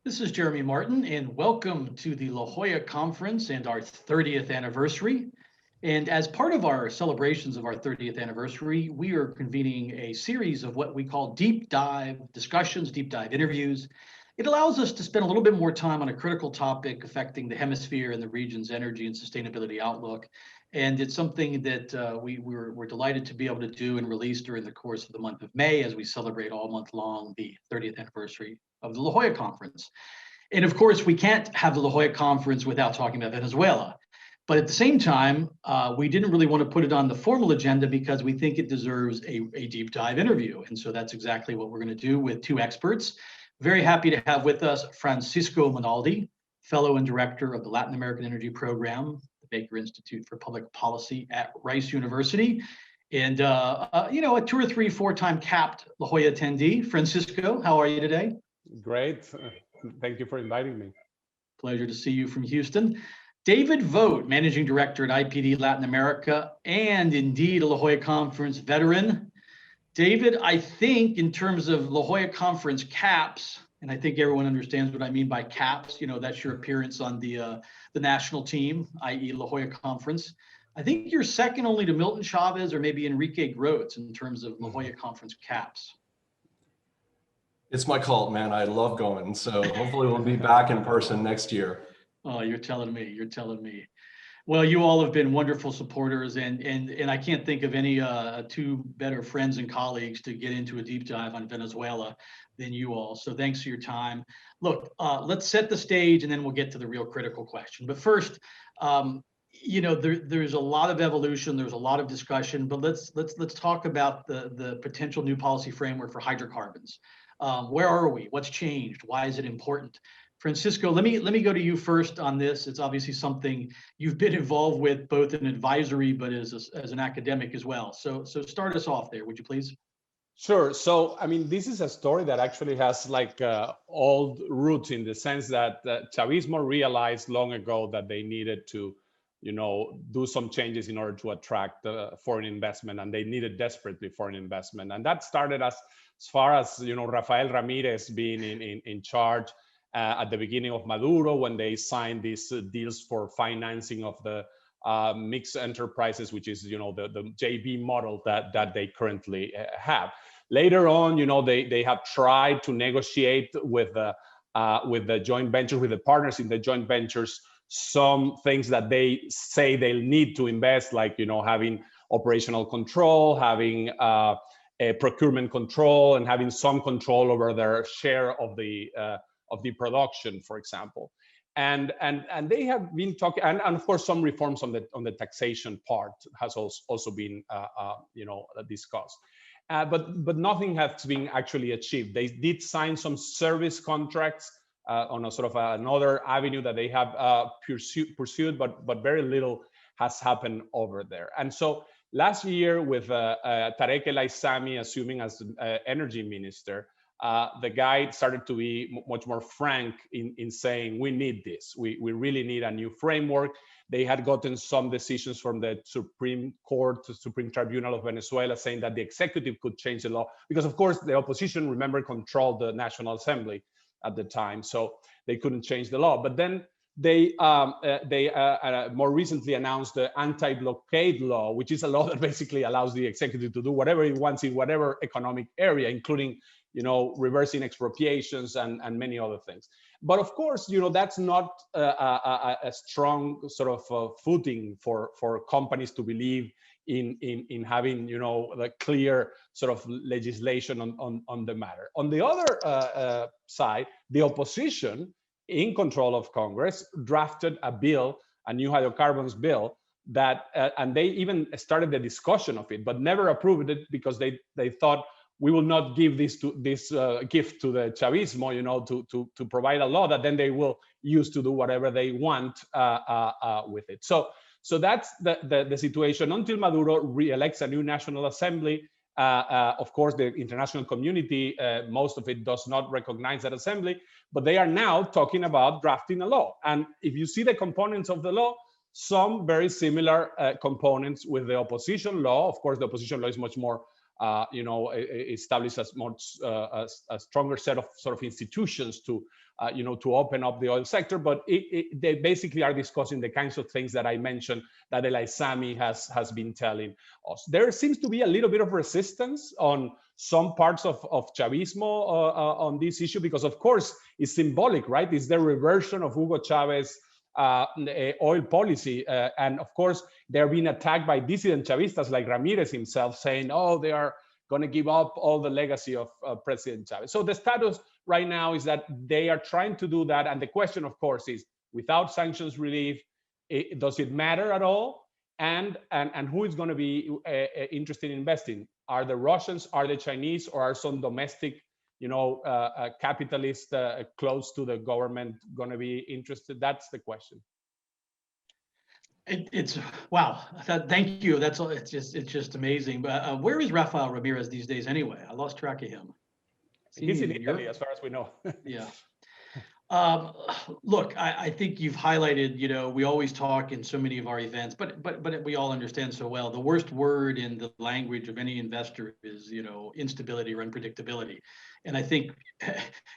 This is Jeremy Martin, and welcome to the La Jolla Conference and our 30th anniversary. And as part of our celebrations of our 30th anniversary, we are convening a series of what we call deep dive discussions, deep dive interviews. It allows us to spend a little bit more time on a critical topic affecting the hemisphere and the region's energy and sustainability outlook. And it's something that we're delighted to be able to do and release during the course of the month of May as we celebrate all month long the 30th anniversary of the La Jolla Conference. And of course, we can't have the La Jolla Conference without talking about Venezuela. But at the same time, we didn't really want to put it on the formal agenda because we think it deserves a deep dive interview. And so that's exactly what we're going to do with two experts. Very happy to have with us Francisco Monaldi, Fellow and Director of the Latin American Energy Program, the Baker Institute for Public Policy at Rice University, and a 2 or 3 4-time capped La Jolla attendee. Francisco, how are you today? Great. Thank you for inviting me. Pleasure to see you from Houston. David Vogt, Managing Director at IPD Latin America, and indeed a La Jolla Conference veteran. David, I think in terms of La Jolla Conference caps, and I think everyone understands what I mean by caps, that's your appearance on the national team, i.e. La Jolla Conference. I think you're second only to Milton Chavez or maybe Enrique Grotes in terms of La Jolla Conference caps. It's my cult, man. I love going. So hopefully we'll be back in person next year. Oh, you're telling me. You're telling me. Well, you all have been wonderful supporters, and I can't think of any two better friends and colleagues to get into a deep dive on Venezuela than you all. So thanks for your time. Look, let's set the stage, and then we'll get to the real critical question. But first, there's a lot of evolution, there's a lot of discussion, but let's talk about the potential new policy framework for hydrocarbons. Where are we? What's changed? Why is it important? Francisco, let me go to you first on this. It's obviously something you've been involved with, both in advisory, but as an academic as well. So start us off there, would you please? Sure. So, I mean, this is a story that actually has old roots in the sense that Chavismo realized long ago that they needed to, do some changes in order to attract foreign investment, and they needed desperately foreign investment. And that started as far as, Rafael Ramirez being in charge at the beginning of Maduro, when they signed these deals for financing of the mixed enterprises, which is, the JV model that they currently have. Later on, they have tried to negotiate with the joint venture, with the partners in the joint ventures, some things that they say they'll need to invest, like, having operational control, having a procurement control, and having some control over their share of the production, for example. And they have been talking, and of course some reforms on the taxation part has also been discussed, but nothing has been actually achieved. They did sign some service contracts on a sort of another avenue that they have pursued, but very little has happened over there. And so last year, with Tarek El Aissami assuming as energy minister, the guy started to be much more frank in saying, we need this. We really need a new framework. They had gotten some decisions from the Supreme Court, the Supreme Tribunal of Venezuela, saying that the executive could change the law. Because, of course, the opposition, remember, controlled the National Assembly at the time. So they couldn't change the law. But then they more recently announced the anti-blockade law, which is a law that basically allows the executive to do whatever it wants in whatever economic area, including reversing expropriations and many other things. But of course, that's not a strong sort of footing for companies to believe in having, the clear sort of legislation on the matter. On the other side, the opposition, in control of Congress, drafted a bill, a new hydrocarbons bill, that and they even started the discussion of it, but never approved it because they thought, we will not give this gift to the Chavismo, to provide a law that then they will use to do whatever they want with it. So that's the situation until Maduro re-elects a new National Assembly. Of course, the international community, most of it does not recognize that assembly, but they are now talking about drafting a law. And if you see the components of the law, some very similar components with the opposition law. Of course, the opposition law is much more establish a stronger set of sort of institutions to to open up the oil sector. But they basically are discussing the kinds of things that I mentioned that El Aissami has been telling us. There seems to be a little bit of resistance on some parts of Chavismo on this issue, because of course it's symbolic, right? It's the reversion of Hugo Chavez oil policy. And of course, they're being attacked by dissident Chavistas like Ramirez himself, saying, oh, they are going to give up all the legacy of President Chavez. So the status right now is that they are trying to do that. And the question, of course, is without sanctions relief, does it matter at all? And who is going to be interested in investing? Are the Russians, are the Chinese, or are some domestic capitalists close to the government going to be interested? That's the question. It's wow. Thank you. It's just amazing. But where is Rafael Ramirez these days anyway? I lost track of him. He's in Italy, as far as we know. Yeah. Look, I think you've highlighted, we always talk in so many of our events, but we all understand so well, the worst word in the language of any investor is, instability or unpredictability. And I think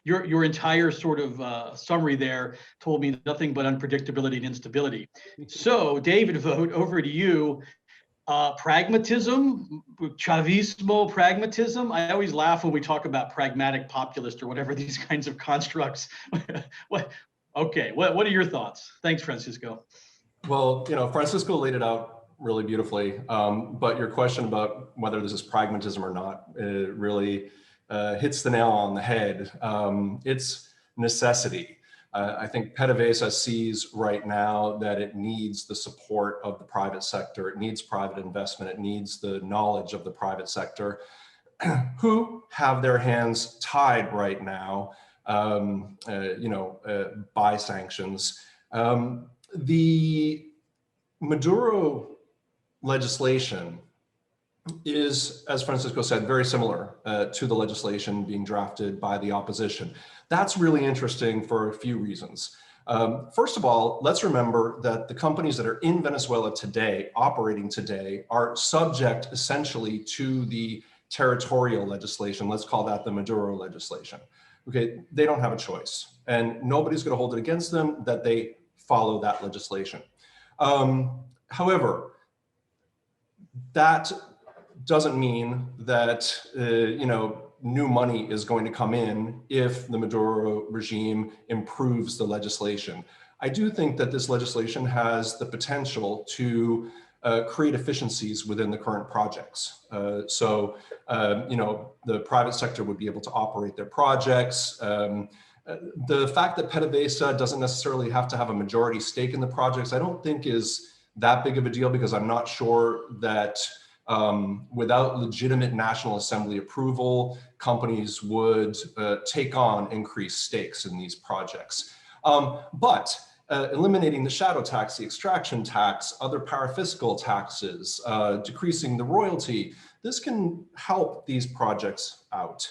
your entire sort of summary there told me nothing but unpredictability and instability. So David, vote over to you. Pragmatism, Chavismo pragmatism. I always laugh when we talk about pragmatic populist or whatever these kinds of constructs. What are your thoughts? Thanks, Francisco. Well, Francisco laid it out really beautifully, but your question about whether this is pragmatism or not, it really hits the nail on the head. It's necessity. I think PDVSA sees right now that it needs the support of the private sector. It needs private investment. It needs the knowledge of the private sector who have their hands tied right now, by sanctions. The Maduro legislation is, as Francisco said, very similar to the legislation being drafted by the opposition. That's really interesting for a few reasons. First of all, let's remember that the companies that are in Venezuela today, operating today, are subject essentially to the territorial legislation. Let's call that the Maduro legislation. Okay, they don't have a choice, and nobody's going to hold it against them that they follow that legislation. However, that doesn't mean that new money is going to come in if the Maduro regime improves the legislation. I do think that this legislation has the potential to create efficiencies within the current projects. The private sector would be able to operate their projects. The fact that PDVSA doesn't necessarily have to have a majority stake in the projects, I don't think is that big of a deal, because I'm not sure that without legitimate National Assembly approval, companies would take on increased stakes in these projects. But eliminating the shadow tax, the extraction tax, other parafiscal taxes, decreasing the royalty, this can help these projects out.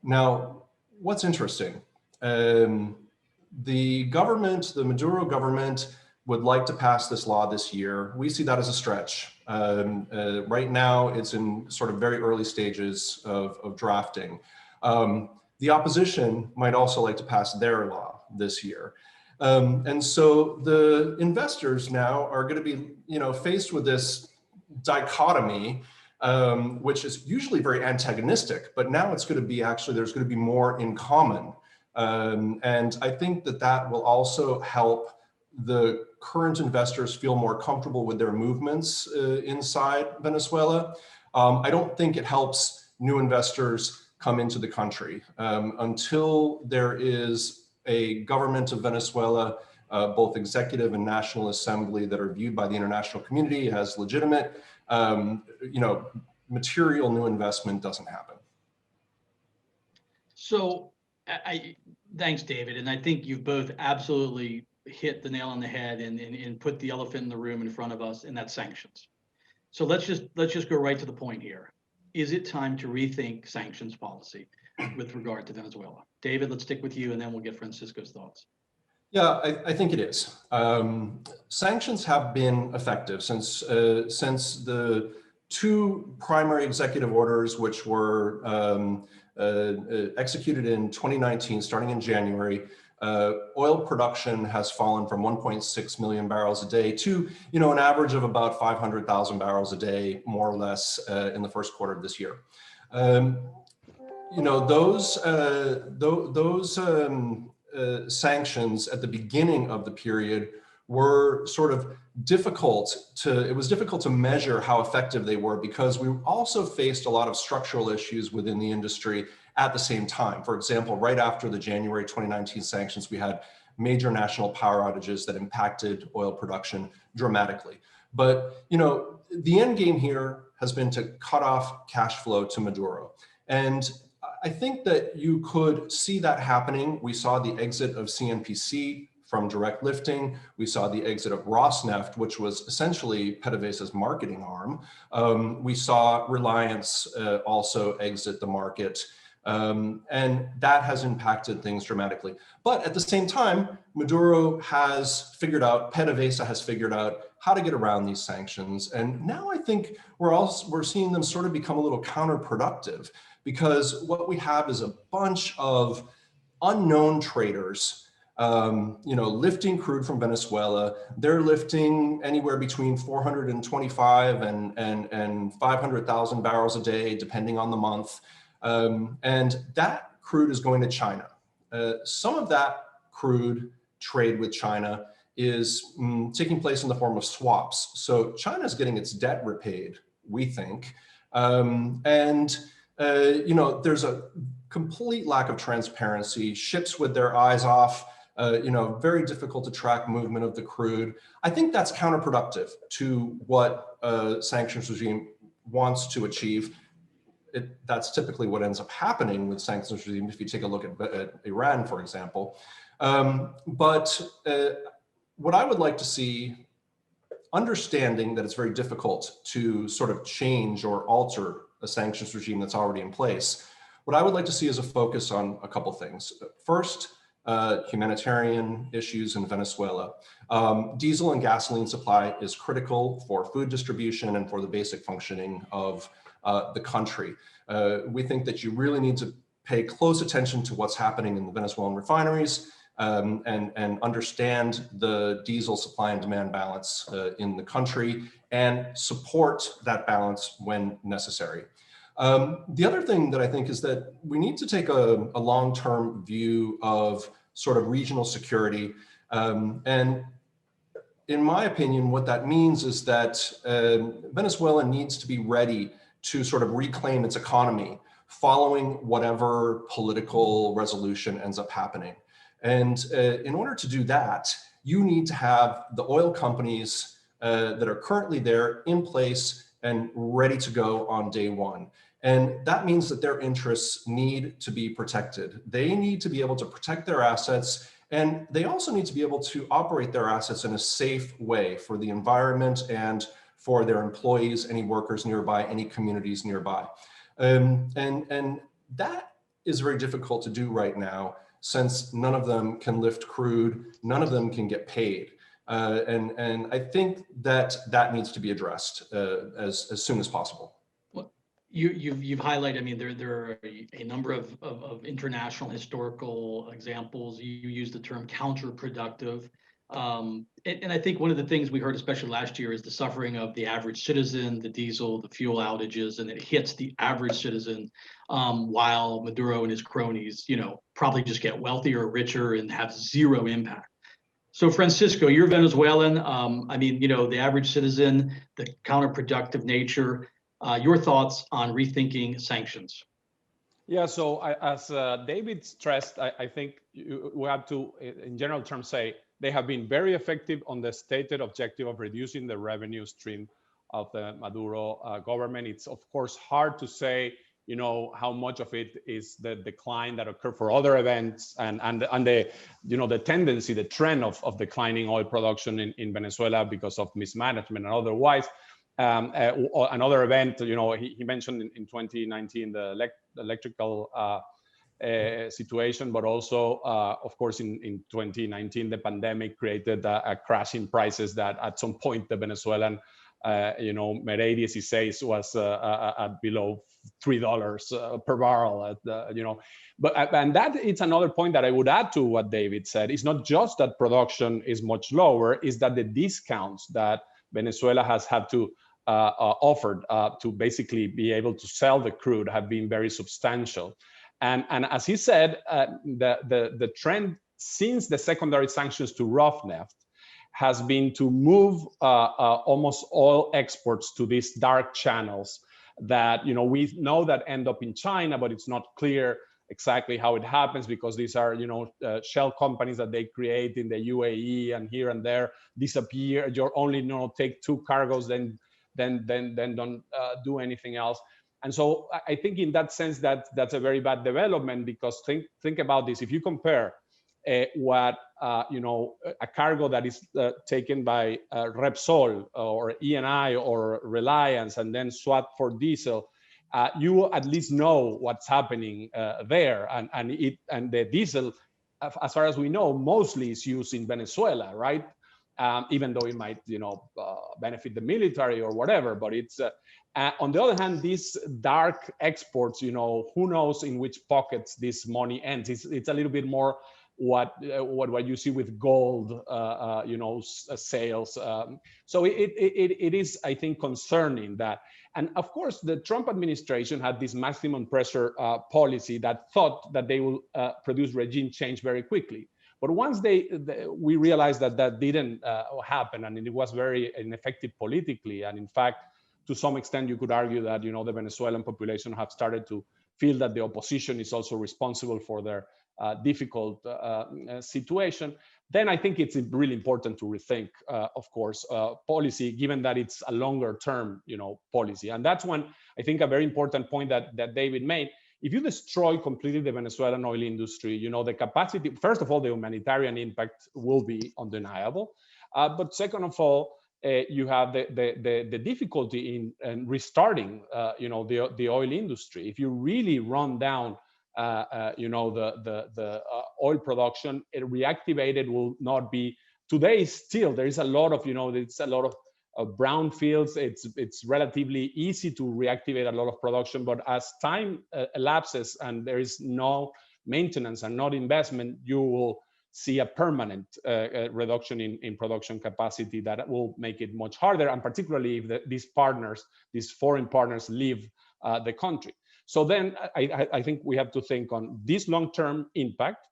Now, what's interesting, the government, the Maduro government, would like to pass this law this year. We see that as a stretch. Right now, it's in sort of very early stages of drafting. The opposition might also like to pass their law this year. And so the investors now are going to be, faced with this dichotomy, which is usually very antagonistic, but now it's going to be there's going to be more in common. And I think that will also help the current investors feel more comfortable with their movements inside Venezuela. I don't think it helps new investors come into the country. Until there is a government of Venezuela, both executive and National Assembly, that are viewed by the international community as legitimate, material new investment doesn't happen. So thanks, David. And I think you've both absolutely hit the nail on the head and put the elephant in the room in front of us, and that's sanctions. So let's just go right to the point here. Is it time to rethink sanctions policy with regard to Venezuela? David, let's stick with you, and then we'll get Francisco's thoughts. Yeah, I think it is. Sanctions have been effective since the two primary executive orders, which were executed in 2019, starting in January. Oil production has fallen from 1.6 million barrels a day to, an average of about 500,000 barrels a day, more or less, in the first quarter of this year. Those sanctions at the beginning of the period were sort of difficult to measure how effective they were, because we also faced a lot of structural issues within the industry at the same time. For example, right after the January 2019 sanctions, we had major national power outages that impacted oil production dramatically. But, the end game here has been to cut off cash flow to Maduro. And I think that you could see that happening. We saw the exit of CNPC from direct lifting. We saw the exit of Rosneft, which was essentially PDVSA's marketing arm. We saw Reliance also exit the market. And that has impacted things dramatically. But at the same time, Maduro has figured out, PDVSA has figured out how to get around these sanctions. And now I think we're seeing them sort of become a little counterproductive, because what we have is a bunch of unknown traders lifting crude from Venezuela. They're lifting anywhere between 425 and 500,000 barrels a day, depending on the month. And that crude is going to China. Some of that crude trade with China is taking place in the form of swaps. So China is getting its debt repaid, we think. There's a complete lack of transparency, ships with their eyes off, very difficult to track movement of the crude. I think that's counterproductive to what a sanctions regime wants to achieve. That's typically what ends up happening with sanctions regime, if you take a look at Iran, for example. What I would like to see, understanding that it's very difficult to sort of change or alter a sanctions regime that's already in place, what I would like to see is a focus on a couple things. First, humanitarian issues in Venezuela. Diesel and gasoline supply is critical for food distribution and for the basic functioning of the country. We think that you really need to pay close attention to what's happening in the Venezuelan refineries, and understand the diesel supply and demand balance in the country, and support that balance when necessary. The other thing that I think is that we need to take a long-term view of sort of regional security. And in my opinion, what that means is that Venezuela needs to be ready to sort of reclaim its economy following whatever political resolution ends up happening. And in order to do that, you need to have the oil companies that are currently there in place and ready to go on day one. And that means that their interests need to be protected. They need to be able to protect their assets, and they also need to be able to operate their assets in a safe way for the environment and for their employees, any workers nearby, any communities nearby. And that is very difficult to do right now, since none of them can lift crude, none of them can get paid. And I think that needs to be addressed as soon as possible. Well, you've highlighted, I mean, there are a number of international historical examples. You use the term counterproductive. And I think one of the things we heard, especially last year, is the suffering of the average citizen, the diesel, the fuel outages, and it hits the average citizen, while Maduro and his cronies, probably just get wealthier, richer, and have zero impact. So Francisco, you're Venezuelan. I mean, the average citizen, the counterproductive nature, your thoughts on rethinking sanctions? Yeah, so as David stressed, I think we have to, in general terms, say they have been very effective on the stated objective of reducing the revenue stream of the Maduro government. It's of course hard to say, how much of it is the decline that occurred for other events and the, the tendency, the trend of declining oil production in Venezuela because of mismanagement and otherwise. Another event, he mentioned in 2019 the electrical situation, but also, of course, in 2019 the pandemic created a crash in prices that at some point the Venezuelan Mercedes says was at below $3 per barrel. And that it's another point that I would add to what David said. It's not just that production is much lower; it's that the discounts that Venezuela has had to offered to basically be able to sell the crude have been very substantial. And as he said, the trend since the secondary sanctions to Rosneft has been to move almost all exports to these dark channels that we know that end up in China, but it's not clear exactly how it happens, because these are shell companies that they create in the UAE and here and there disappear. You only take 2 cargoes, then don't do anything else. And so I think in that sense that's a very bad development, because think about this. If you compare what a cargo that is taken by Repsol or Eni or Reliance and then swapped for diesel, you at least know what's happening there, and the diesel, as far as we know, mostly is used in Venezuela, right? Even though it might benefit the military or whatever, but it's on the other hand, these dark exports, who knows in which pockets this money ends. It's a little bit more what you see with gold, sales. So it is, I think, concerning that. And of course, the Trump administration had this maximum pressure policy that thought that they will produce regime change very quickly. But once we realized that didn't happen, and it was very ineffective politically, and in fact, to some extent, you could argue that the Venezuelan population have started to feel that the opposition is also responsible for their difficult situation. Then I think it's really important to rethink, of course, policy, given that it's a longer-term, policy. And that's one, I think, a very important point that David made. If you destroy completely the Venezuelan oil industry, the capacity, first of all, the humanitarian impact will be undeniable. But second of all, you have the difficulty in restarting, the oil industry. If you really run down, the oil production, reactivated will not be. Today, still there is a lot of, it's a lot of brownfields. It's relatively easy to reactivate a lot of production, but as time elapses and there is no maintenance and not investment, you will see a permanent reduction in production capacity that will make it much harder, and particularly if these foreign partners leave the country. So then I think we have to think on this long-term impact,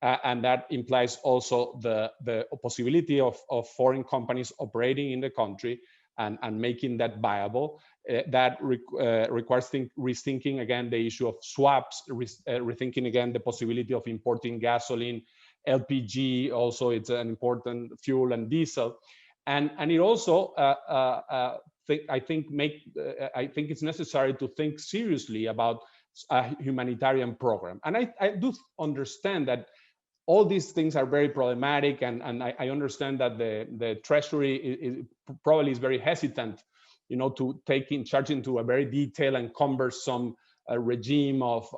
and that implies also the possibility of foreign companies operating in the country and making that viable. That requires rethinking again the issue of swaps, rethinking again the possibility of importing gasoline, LPG. Also, it's an important fuel, and diesel, and it also I think it's necessary to think seriously about a humanitarian program. And I do understand that all these things are very problematic, and I understand that the Treasury probably is very hesitant, to take in charge into a very detailed and cumbersome regime of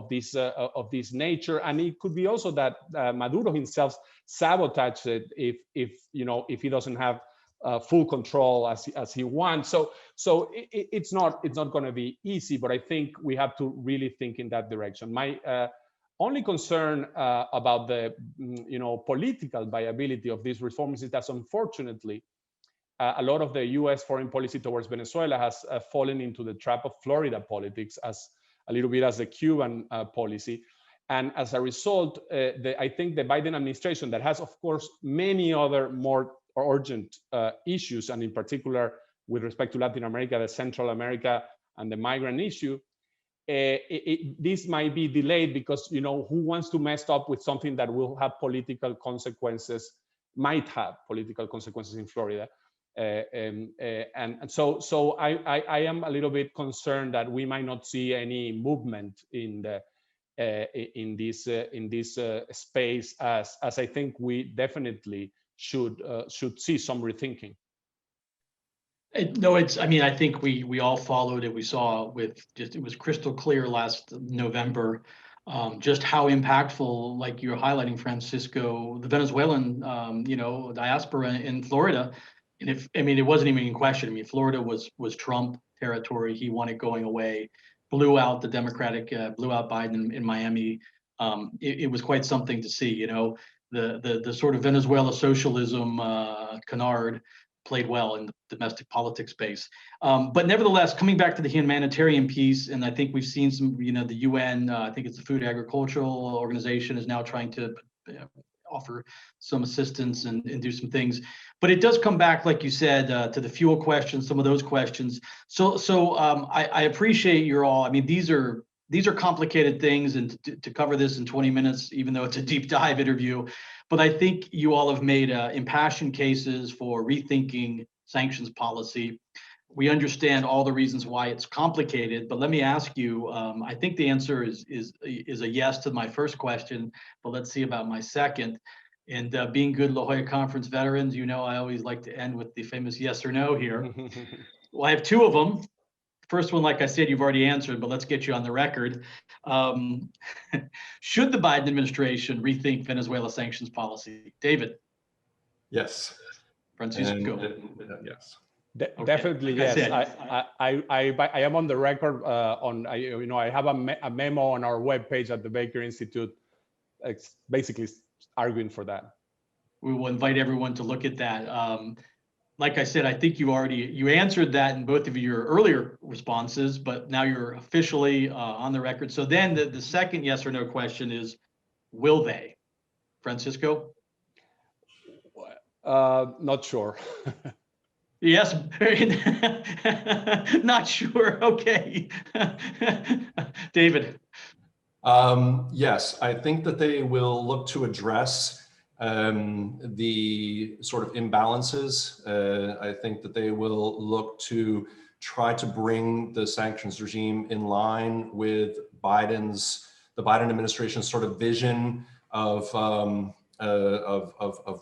this nature. And it could be also that Maduro himself sabotages it if he doesn't have full control as he wants. So it's not going to be easy, but I think we have to really think in that direction. My only concern about the political viability of these reforms is that, unfortunately, a lot of the U.S. foreign policy towards Venezuela has fallen into the trap of Florida politics, as a little bit as the Cuban policy. And as a result, I think the Biden administration, that has, of course, many other more urgent issues, and in particular with respect to Latin America, the Central America, and the migrant issue, this might be delayed because, who wants to mess up with something that will have political consequences, might have political consequences in Florida. And so I am a little bit concerned that we might not see any movement in this space, as I think we definitely should see some rethinking. No, I think we all followed it. We saw it was crystal clear last November, just how impactful, like you're highlighting, Francisco, the Venezuelan, diaspora in Florida And if, I mean, it wasn't even in question. I mean, Florida was Trump territory. He wanted going away, blew out the Democratic, blew out Biden in Miami. It was quite something to see, you know, the sort of Venezuela socialism canard played well in the domestic politics space. But nevertheless, coming back to the humanitarian piece, and I think we've seen some, you know, the UN, I think it's the Food Agricultural Organization, is now trying to offer some assistance and do some things. But it does come back, like you said, to the fuel questions, some of those questions. So I appreciate your all. I mean, these are complicated things, and to cover this in 20 minutes, even though it's a deep dive interview, but I think you all have made impassioned cases for rethinking sanctions policy. We understand all the reasons why it's complicated, but let me ask you, I think the answer is a yes to my first question, but let's see about my second. And being good La Jolla Conference veterans, you know I always like to end with the famous yes or no here. Well, I have two of them. First one, like I said, you've already answered, but let's get you on the record. Should the Biden administration rethink Venezuela sanctions policy? David? Yes. Francisco? Yes. Okay. Definitely, Like yes. I am on the record I have a memo on our webpage at the Baker Institute, basically arguing for that. We will invite everyone to look at that. Like I said, I think you answered that in both of your earlier responses, but now you're officially on the record. So then the second yes or no question is, will they? Francisco? Not sure. Yes, not sure. Okay. David? Yes, I think that they will look to address the sort of imbalances. I think that they will look to try to bring the sanctions regime in line with the Biden administration's sort of vision of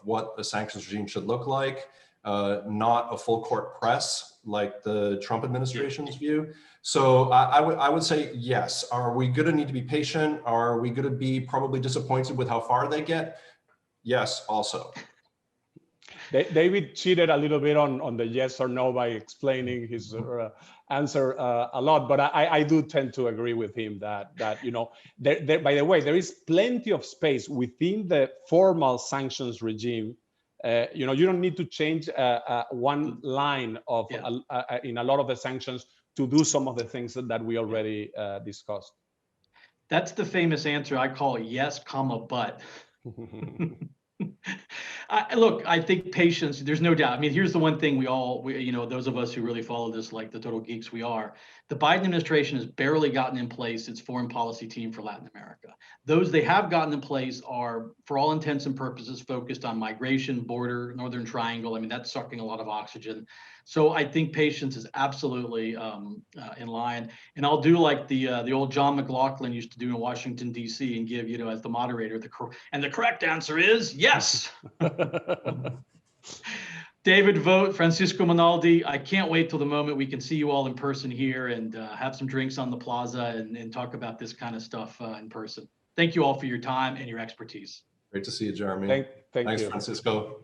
what a sanctions regime should look like, not a full court press like the Trump administration's view. So I would say yes. Are we going to need to be patient? Are we going to be probably disappointed with how far they get? Yes, also. David cheated a little bit on the yes or no by explaining his answer a lot, but I do tend to agree with him that you know, by the way, there is plenty of space within the formal sanctions regime. You know, you don't need to change one line of in a lot of the sanctions to do some of the things that we already discussed. That's the famous answer. I call it yes, comma, but. Look, I think patience, there's no doubt. I mean, here's the one thing you know, those of us who really follow this like the total geeks we are, the Biden administration has barely gotten in place its foreign policy team for Latin America. Those they have gotten in place are, for all intents and purposes, focused on migration, border, Northern Triangle. I mean, that's sucking a lot of oxygen. So I think patience is absolutely in line. And I'll do like the old John McLaughlin used to do in Washington, D.C. and give, you know, as the moderator, the correct answer is yes. David Vogt, Francisco Monaldi, I can't wait till the moment we can see you all in person here and have some drinks on the plaza and talk about this kind of stuff in person. Thank you all for your time and your expertise. Great to see you, Jeremy. Thanks, Francisco.